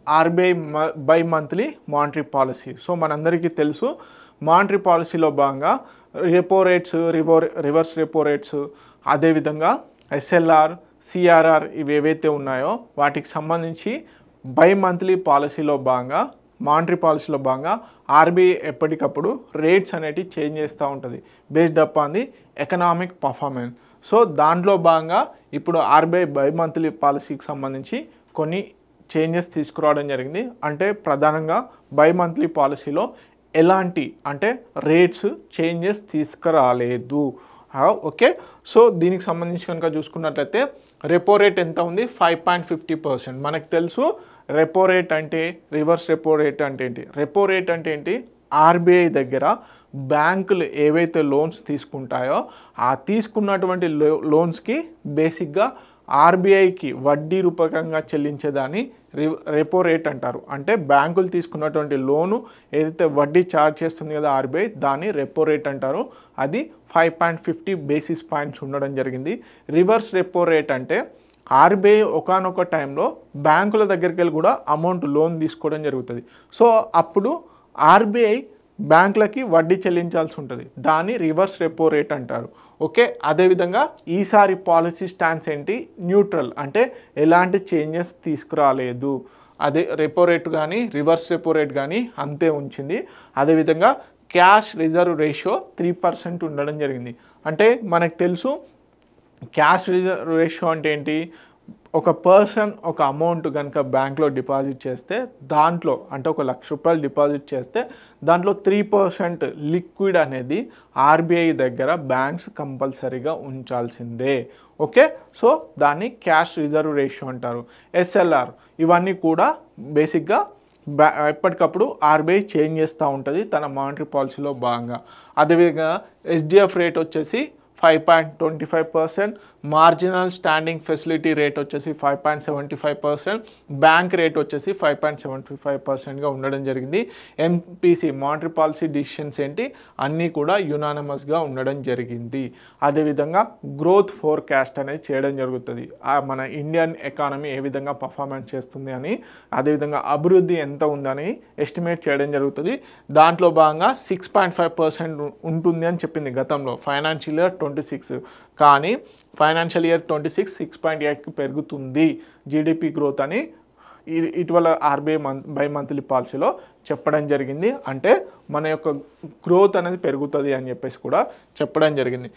RBI by monthly monetary policy. So మనందరికీ తెలుసు monetary పాలసీలో భాగంగా repo rates, reverse repo rates, అదేవిధంగా ఎస్ఎల్ఆర్, సిఆర్ఆర్ ఇవి ఏవైతే ఉన్నాయో వాటికి సంబంధించి బై మంత్లీ పాలసీలో భాగంగా మానిటరీ పాలసీలో భాగంగా ఆర్బీఐ ఎప్పటికప్పుడు రేట్స్ అనేటివి చేంజ్ చేస్తూ ఉంటుంది based up on the economic performance. So దాంట్లో భాగంగా ఇప్పుడు ఆర్బీఐ బై మంత్లీ పాలసీకి సంబంధించి కొన్ని చేంజెస్ తీసుకురావడం జరిగింది. అంటే ప్రధానంగా బై మంత్లీ పాలసీలో ఎలాంటి అంటే రేట్స్ చేంజెస్ తీసుకురాలేదు. ఓకే, సో దీనికి సంబంధించి కనుక చూసుకున్నట్లయితే రెపో రేట్ ఎంత ఉంది? 5.50%. మనకు తెలుసు రెపో రేట్ అంటే, రివర్స్ రెపో రేట్ అంటే ఏంటి? రెపో రేట్ అంటే ఏంటి? ఆర్బీఐ దగ్గర బ్యాంకులు ఏవైతే లోన్స్ తీసుకుంటాయో ఆ తీసుకున్నటువంటి లోన్స్కి బేసిక్గా ఆర్బీఐకి వడ్డీ రూపకంగా చెల్లించేదాన్ని రెపో రేట్ అంటారు. అంటే బ్యాంకులు తీసుకున్నటువంటి లోను ఏదైతే వడ్డీ ఛార్జ్ చేస్తుంది కదా ఆర్బీఐ, దాన్ని రెపో రేట్ అంటారు. అది 5.50 బేసిస్ పాయింట్స్ ఉండడం జరిగింది. రివర్స్ రెపో రేట్ అంటే ఆర్బీఐ ఒకానొక టైంలో బ్యాంకుల దగ్గరికి వెళ్ళి కూడా అమౌంట్ లోన్ తీసుకోవడం జరుగుతుంది. సో అప్పుడు ఆర్బీఐ బ్యాంకులకి వడ్డీ చెల్లించాల్సి ఉంటుంది. దాన్ని రివర్స్ రెపో రేట్ అంటారు. ఓకే, అదేవిధంగా ఈసారి పాలసీ స్టాన్స్ ఏంటి? న్యూట్రల్, అంటే ఎలాంటి చేంజెస్ తీసుకురాలేదు. అదే రెపో రేట్ కానీ రివర్స్ రెపో రేట్ కానీ అంతే ఉంచింది. అదేవిధంగా క్యాష్ రిజర్వ్ రేషియో 3% ఉండడం జరిగింది. అంటే మనకు తెలుసు క్యాష్ రిజర్వ్ రేషియో అంటే ఏంటి? ఒక పర్సన్ ఒక అమౌంట్ కనుక బ్యాంక్లో డిపాజిట్ చేస్తే దాంట్లో అంటే ఒక ₹1,00,000 డిపాజిట్ చేస్తే దాంట్లో 3% లిక్విడ్ అనేది ఆర్బీఐ దగ్గర బ్యాంక్స్ కంపల్సరీగా ఉంచాల్సిందే. ఓకే, సో దాన్ని క్యాష్ రిజర్వ్ రేషియో అంటారు. ఎస్ఎల్ఆర్ ఇవన్నీ కూడా బేసిక్గా ఎప్పటికప్పుడు ఆర్బీఐ చేంజ్ చేస్తూ ఉంటుంది తన మానిటరీ పాలసీలో భాగంగా. అదేవిధంగా ఎస్డిఎఫ్ రేట్ వచ్చేసి 5.25%, మార్జినల్ స్టాండింగ్ ఫెసిలిటీ రేట్ వచ్చేసి 5.75%, బ్యాంక్ రేట్ వచ్చేసి 5.75%గా ఉండడం జరిగింది. ఎంపీసీ మానిటరీ పాలసీ డిసిషన్స్ ఏంటి? అన్నీ కూడా యునానిమస్గా ఉండడం జరిగింది. అదేవిధంగా గ్రోత్ ఫోర్కాస్ట్ అనేది చేయడం జరుగుతుంది. మన ఇండియన్ ఎకానమీ ఏ విధంగా పర్ఫార్మెన్స్ చేస్తుంది అని, అదేవిధంగా అభివృద్ధి ఎంత ఉందని ఎస్టిమేట్ చేయడం జరుగుతుంది. దాంట్లో భాగంగా 6.5% ఉంటుంది అని చెప్పింది గతంలో ఫైనాన్షియల్ ఇయర్ 26, కానీ ఫైనాన్షియల్ ఇయర్ 26 6.8కి పెరుగుతుంది జీడిపి గ్రోత్ అని ఇటీవల ఆర్బీఐ బై మంత్లీ పాలసీలో చెప్పడం జరిగింది. అంటే మన యొక్క గ్రోత్ అనేది పెరుగుతుంది అని చెప్పేసి కూడా చెప్పడం జరిగింది.